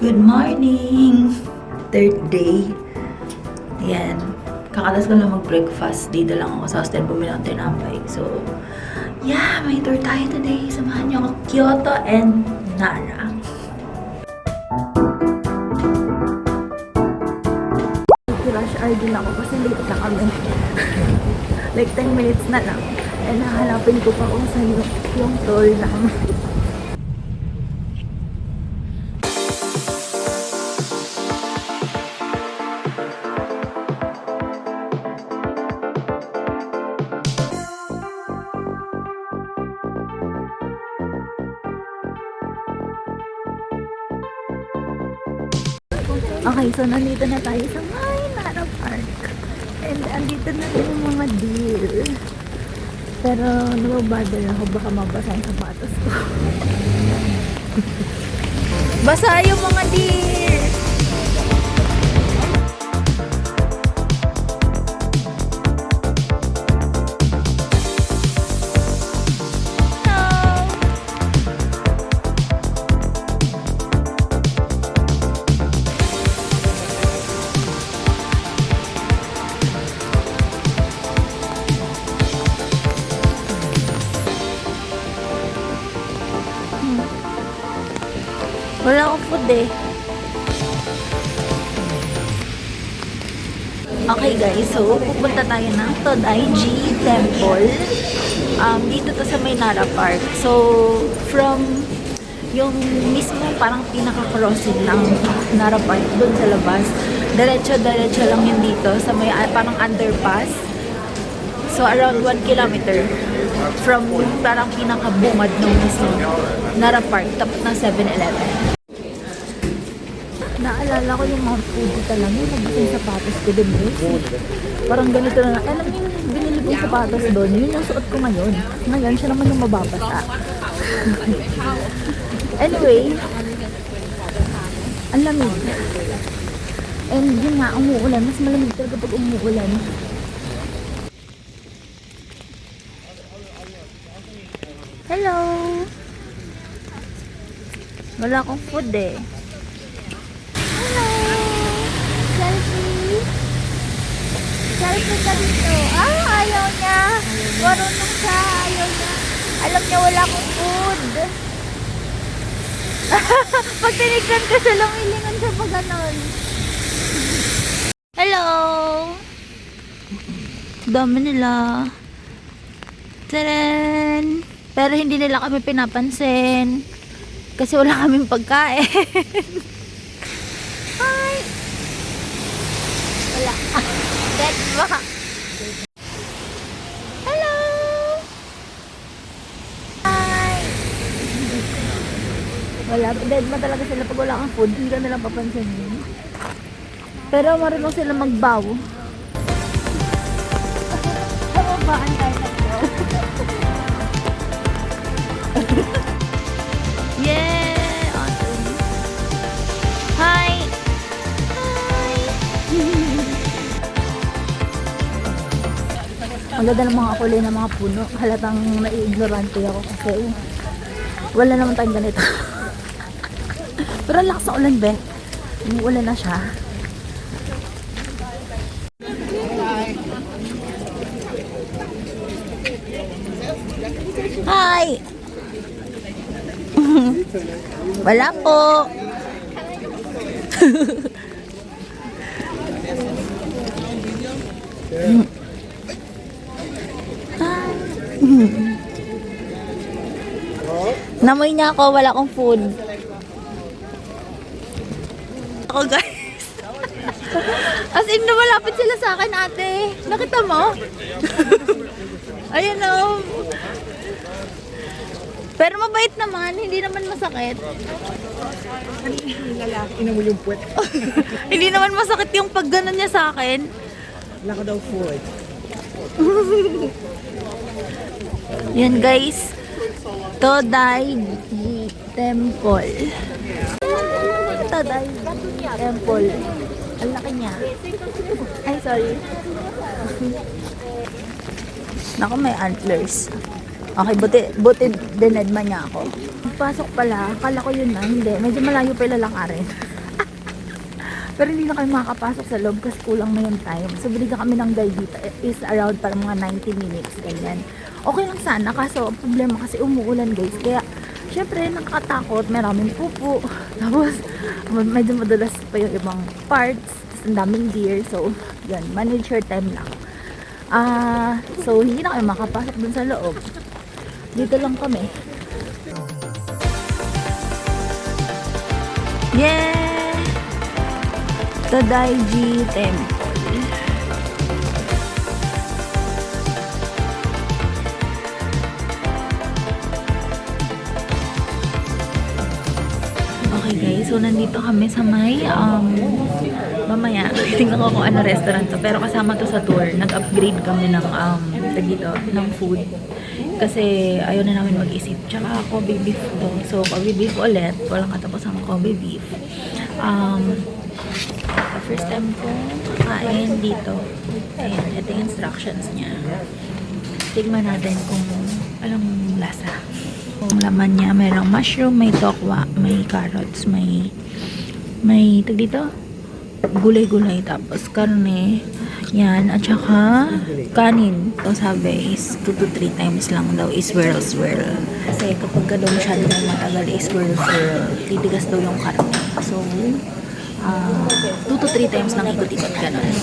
Good morning! Third day. Ayan. Kakalas ko lang mag-breakfast. Dito lang ako sa hostel. Bumili ng tinapay. So, yeah, may tour tayo today. Samahan niyo ako. Kyoto and Nara. Rush hour din ako kasi late na kami. Like 10 minutes na lang. And nahanapin ko pa kung saan yung tour namin. Okay, so nandito na tayo sa Nara Park. And andito na rin yung mga deer. Pero nababother ako, baka mabasa yung sapatos ko. Basa yung mga deer! Wala akong food eh. Okay guys, so pupunta tayo ng Todaiji Temple. Dito to sa may Nara Park. So, from yung mismo parang pinaka-crossing ng Nara Park doon sa labas. Diretso lang yun dito sa may parang underpass. So, around 1 kilometer from parang pinaka-bungad ng mismo Nara Park, tapat ng 7-Eleven. Naalala ko yung Mount Fuji talaga, yung nabasa yung sapatos ko din eh. Parang ganito na, alam niyo yung binili ko yung sapatos doon, yun yung suot ko ngayon. Ngayon, siya naman yung mababasa. Anyway, ang lamig. And yun nga, umuulan. Mas malamig talaga pag umuulan. Hello! Wala akong food eh. Selfie ka dito. Ayaw niya. Marunong siya. Ayaw niya. Alam niya wala akong food. Pag tinignan ka siya, lumilingan siya pa ganon. Hello! Dami nila. Taran! Pero hindi nila kami pinapansin. Kasi wala kaming pagkain. Hi! Wala. Dead ba? Hello! Hi! Wala. Dead ma talaga sila pag wala kang food. Hindi ka nilang papansinin. Pero marunong sila magbaw. Pababaan tayo na ito. Yeah! Awesome. Hi! Ang ganda ng mga kulay ng mga puno. Halatang nai-ignorante ako kasi wala naman tayong ganito. Pero ang lakas sa ulan, be. Umuulan na siya. Hi! Wala po. Namoy niya ako, wala akong food. Ako guys. As in, lumalapit sila sa akin, ate. Nakita mo? Ayun o. Pero mabait naman, hindi naman masakit. Ina mo yung puwet. Hindi naman masakit yung pag gano'n niya sa akin. Wala ka daw food. Yan guys. Todaiji Temple. Todaiji Temple. Ang laki niya. Ay, sorry. Naku, may antlers. Okay, buti dinedma niya ako. Pagpasok pala, akala ko yun na. Hindi, medyo malayo pa ilalakarin. Pero hindi na kami makakapasok sa loob kasi kulang na yung time. So, binigyan kami ng guide dito is around para mga 90 minutes, ganyan. Okay lang sana, kaso ang problema kasi umuulan guys. Kaya, syempre, nakakatakot, maraming pupo. Tapos, medyo madalas pa yung ibang parts. Tapos, ang daming deer. So, yan, manage your time lang. So, hindi na kami makapasok dun sa loob. Dito lang kami. Yeah! Tadaiji Temple. Okay guys, so nandito kami sa may mamaya, tingnan ko kung ano restaurant to, pero kasama to sa tour. Nag-upgrade kami ng dito, ng food. Kasi ayaw na namin mag-isip. Tsaka Kobe beef to. So Kobe beef ulit, walang katapos ang Kobe beef. First time ko kakain dito. Ayan, ito yung instructions niya. Tignan natin kung anong lasa. Ang laman niya, mayroong mushroom, may tokwa, may carrots, may tag dito, gulay-gulay, tapos karne, yan, at saka kanin. Ito sabi is 2 to 3 times lang daw is swirl. Kasi kapag ka daw masyado ng matagal is swirl, titigas daw yung karne. So, 2 to 3 times lang ikot-ikot ganun.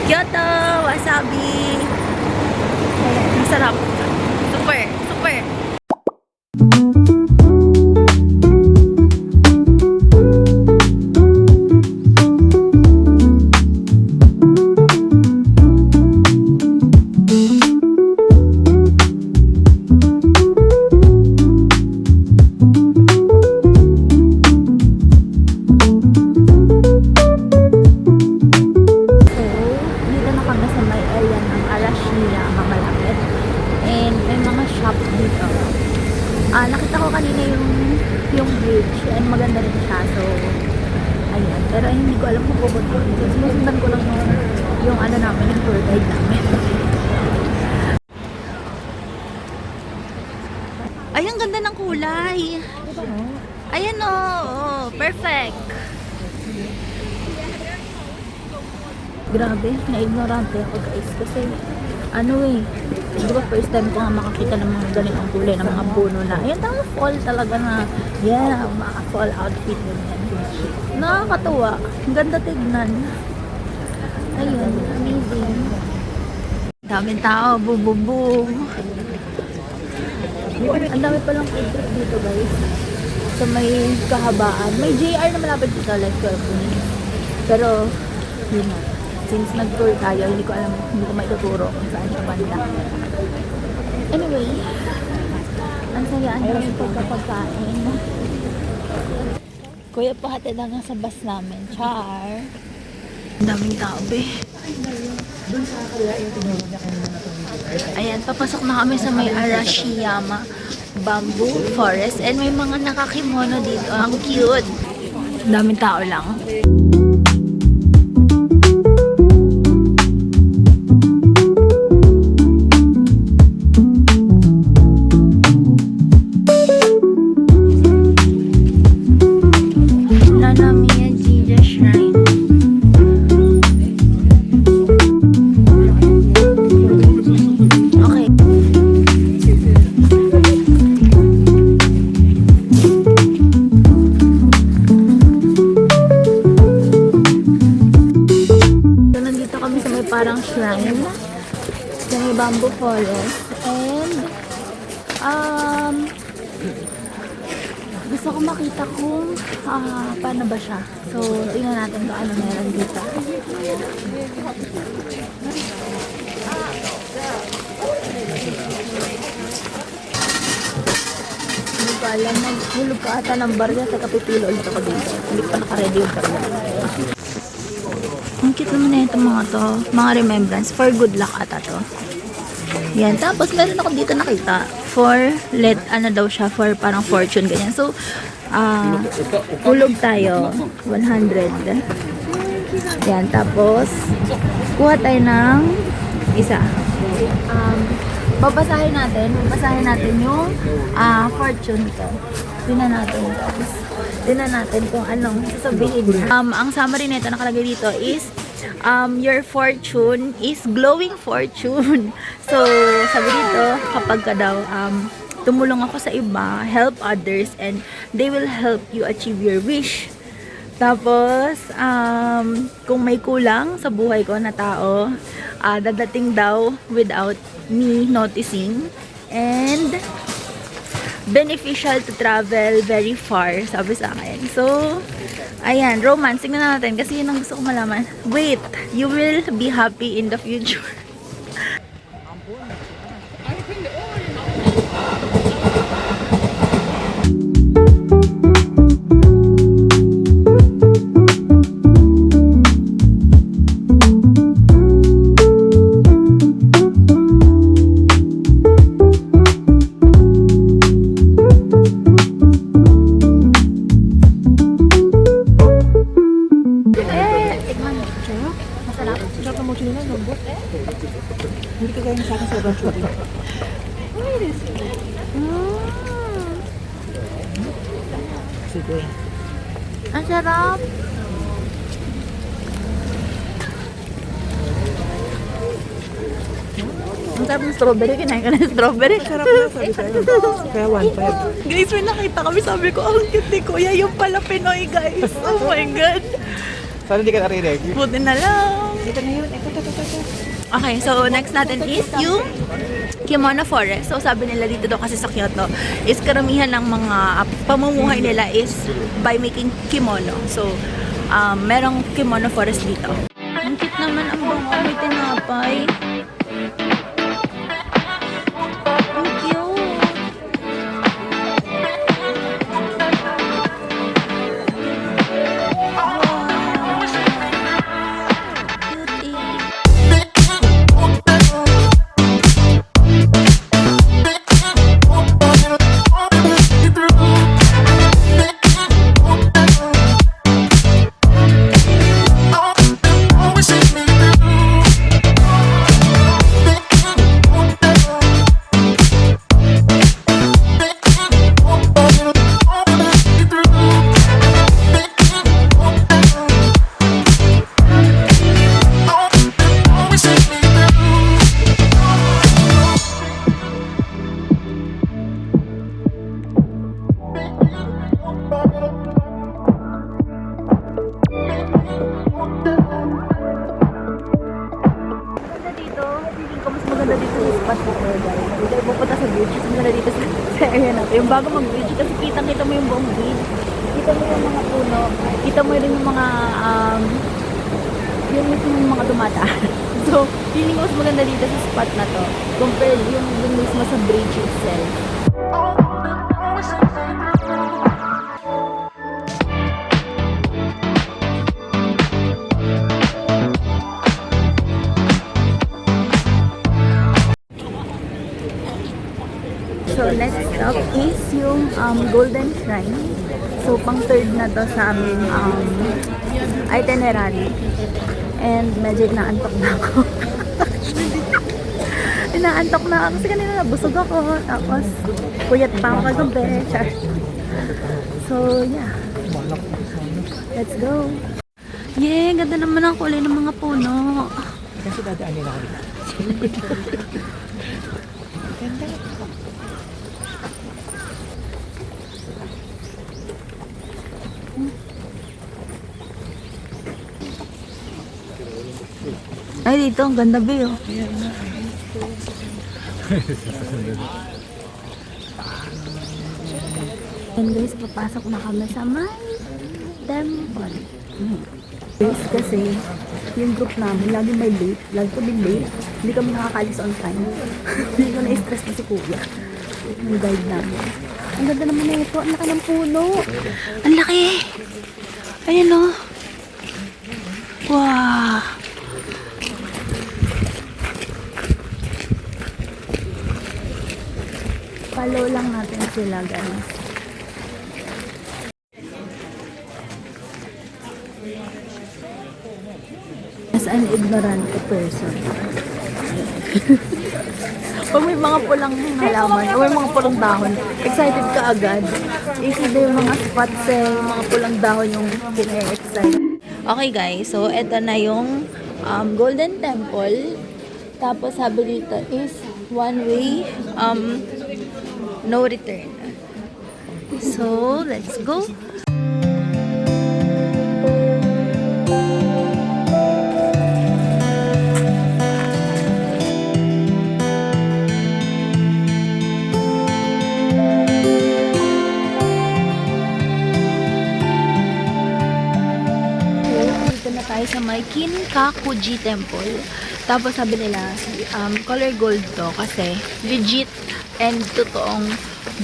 Kyoto, wasabi. Masarap. Super, super. Nakita ko kanina yung bridge and maganda rin siya. So, ayan. Pero hindi ko alam kung pupunta. Sinusundan ko lang yung ano namin, yung tour guide namin. Ay, ang ganda ng kulay. Ayan o. Oh, perfect. Grabe, na-ignorante ako guys. Kasi, di ba first time ko nga makakita ng mga ganitong kulay, ng mga puno na, ayan, tama, fall talaga na, yeah, mga fall outfit yun yan. Nakakatuwa. Ang ganda tignan. Ayun, amazing. Daming tao, boom, boom, boom. Ang dami palang food truck dito guys. So may kahabaan. May JR na malapit dito, like 12 minutes. Pero, yun na. Since nag-tour tayo, hindi ko may tuturo kung saan siya banda. Anyway, ang sayaan namin pagkapagkain. Kuya, pahatid na nga sa bus namin. Char! Ang daming tao, be. Ayan, papasok na kami sa may Arashiyama Bamboo Forest. And may mga nakakimono dito. Ang cute! Ang daming tao lang. Parang shrine sa may bamboo forest and gusto ko makita kung paano ba siya. So tingnan natin kung ano meron dito. pala, naghulog ka ata ng barya. Teka, pipilo ulit ako dito. Hindi pa naka-ready yung barya. Ang cute naman na ito mga to. Mga remembrance. For good luck ata to. Yan. Tapos meron ako dito nakita. For ano daw siya, for parang fortune, ganyan. So, hulog tayo. 100. Yan. Tapos, kuha tayo ng isa. Babasahin natin yung fortune ko. Tingnan natin. Tapos, tingnan natin kung anong sasabihin niya. Ang summary nito nakalagay dito is your fortune is glowing fortune. So, sabi dito, kapag ka daw tumulong ako sa iba, help others, and they will help you achieve your wish. Tapos, kung may kulang sa buhay ko na tao, dadating daw without me noticing. And, beneficial to travel very far, sabi sa akin. So, ayan, romance. Tingnan natin kasi yun ang gusto ko malaman. Wait, you will be happy in the future. Sarap ng mochi nila, lambot. Hindi ka gaya sa akin sa sobrang chubby. Sige. Ang sarap. Ang sarap ng strawberry. Kinain ka ng strawberry. Sarap na, sabi sa'yo. Kaya 1.5. Guys, may nakita kami. Sabi ko, ang cute ni Kuya. Yung pala Pinoy, guys. Oh my God. Sana hindi ka narinig. Buti na lang. Ito na yun. Ito. Okay, so next natin is yung Kimono Forest. So sabi nila dito daw kasi sa Kyoto is karamihan ng mga pamumuhay nila is by making kimono. So, merong Kimono Forest dito. Ang cute naman ang bango. May tinapay. Ang cute. Yung bago mag-bridge, kasi kita mo yung buong bridge. Kita mo yung mga puno. Kita mo rin yung mga yung mismo yung mga dumadaan. So, feeling ko mas maganda dito sa spot na to compared yung dun mismo sa bridge itself. So, next stop is yung Golden Shrine. So, pang third na to sa aming itinerary. And medyo inaantok na ako. Inaantok na ako kasi kanina nabusog ako. Tapos, puyat pa ako kagabi. So, yeah. Let's go. Yeah, ganda naman ang kulay ng mga puno. Kasi dadaan nila ako dito. Ganda. Ay, dito, ang ganda ba yun? And guys, papasok na kami sa my temple. Guys, kasi yung group namin, lagi may late. Lagi kami late. Hindi kami nakakalis on time. Hindi ko na-stress na si Kuya. Yung guide namin. Ang ganda naman na ito. Ang laki ng puno. Ang laki. Ayan o. Wow. Follow lang natin sila, guys. As an ignorant person. Pag may mga pulang halaman o may mga pulang dahon, excited ka agad. Isip yung mga spots yung mga pulang dahon yung pina-excite. Okay guys, so eto na yung Golden Temple. Tapos sabi dito is one way, no return. So, let's go. Tayo sa may Kinkakuji Temple. Tapos sabi nila, color gold to kasi legit and totoong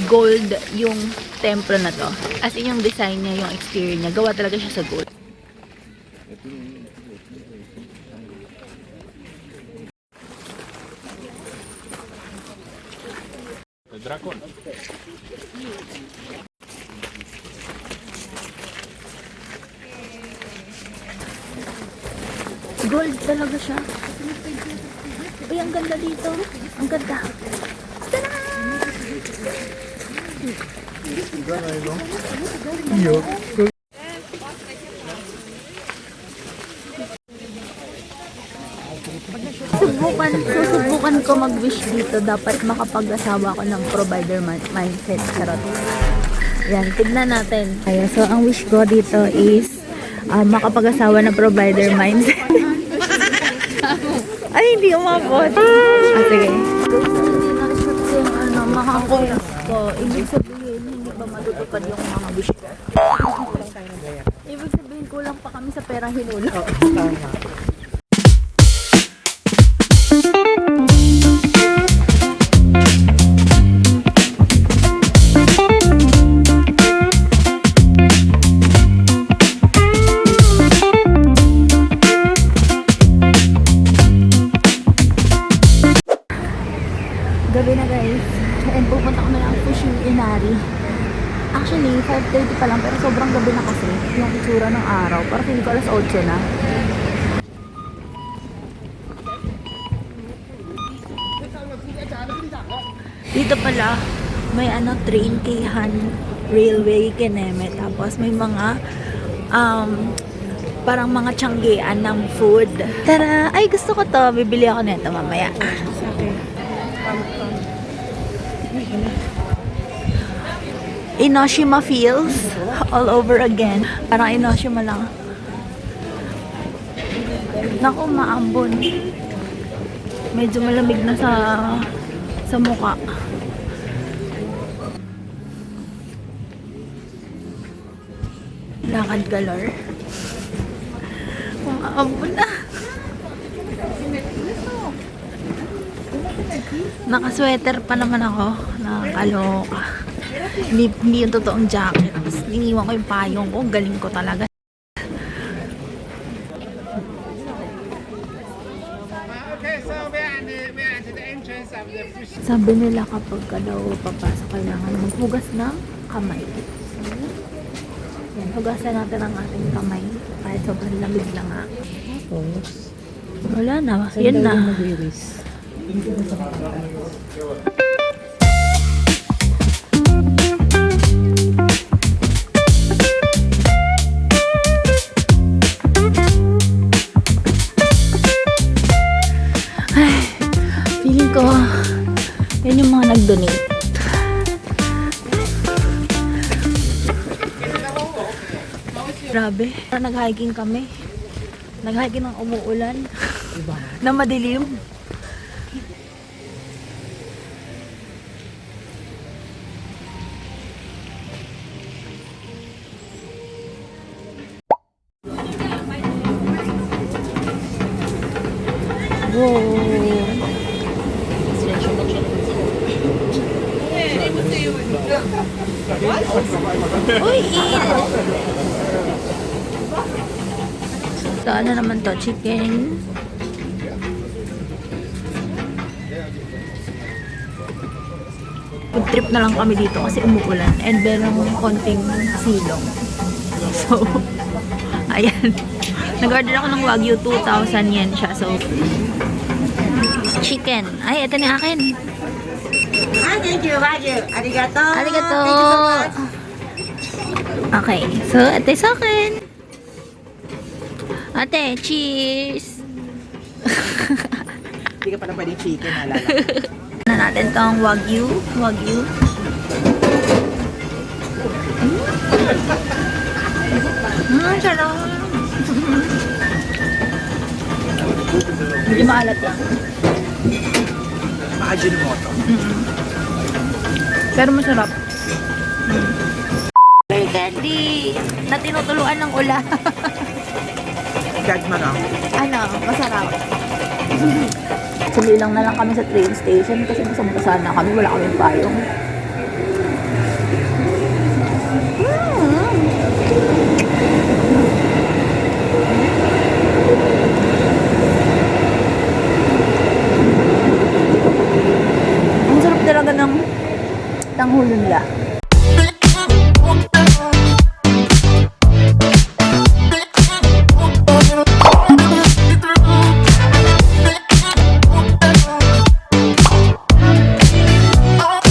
gold yung templo na to. As in yung design niya, yung exterior niya, gawa talaga siya sa gold. Dragon. Gold talaga siya. Uy, ang ganda dito. Ang ganda. Susubukan ko mag-wish dito. Dapat makapag-asawa ko ng provider mindset. Charot. Yan, tignan natin. Kaya, so, ang wish ko dito is makapag-asawa ng provider mindset. Ay, hindi umabot. Sige. Kasi yung mga coins ko, ibig sabihin, hindi ba matutupad yung mga wish ko? Ibig sabihin, kulang pa kami sa perang hinulog. Gabi na guys, and pupunta kami ng Fushimi Inari. Actually, 5:30 pa lang, pero sobrang gabi na kasi yung itsura ng araw. Parang feeling ko alas 8 na. Dito pala, may train kay Han Railway Kineme. Tapos may mga parang mga tiyanggian ng food. Tara! Ay, gusto ko to. Bibili ako nito mamaya. Enoshima feels all over again. Parang Enoshima lang. Naku, maambon. Medyo malamig na sa mukha. Lakad galore. Maambon na. Naka-sweater pa naman ako. Nakakaloka. Hindi yung totoong jacket. Tapos iniwan ko yung payong ko. Galing ko talaga. Sabi nila kapag daw papasok, kailangan maghugas ng kamay. Yan, hugasan natin ang ating kamay. Kahit sobrang lamig na nga. Wala na. Yan na. Feeling ko, yan yung mga nag-donate. Grabe. Nag-hiking kami. Nag-hiking ng umuulan. Na madilim. Wow. Uy, ito, ano naman to? Chicken. Food trip na lang kami dito kasi umuulan and merong konting silong. So, ayan. Nag-order ako ng Wagyu, 2,000 yen siya. So, chicken. Ay, ito na akin. Thank you, Wagyu. Arigato. Arigato. Okay. So, ito sa akin. Ate, cheers. Hindi ka pala pwedeng chicken, alala. Na natin tong Wagyu. Wagyu. Sarap. Hindi maalat lang. Imagine mo to. Pero masarap. Very candy na tinutuluan ng ulan. Gag mo, no? Ano, masarap. Sumilang na lang kami sa train station kasi basang-basa na kami, wala kaming payong.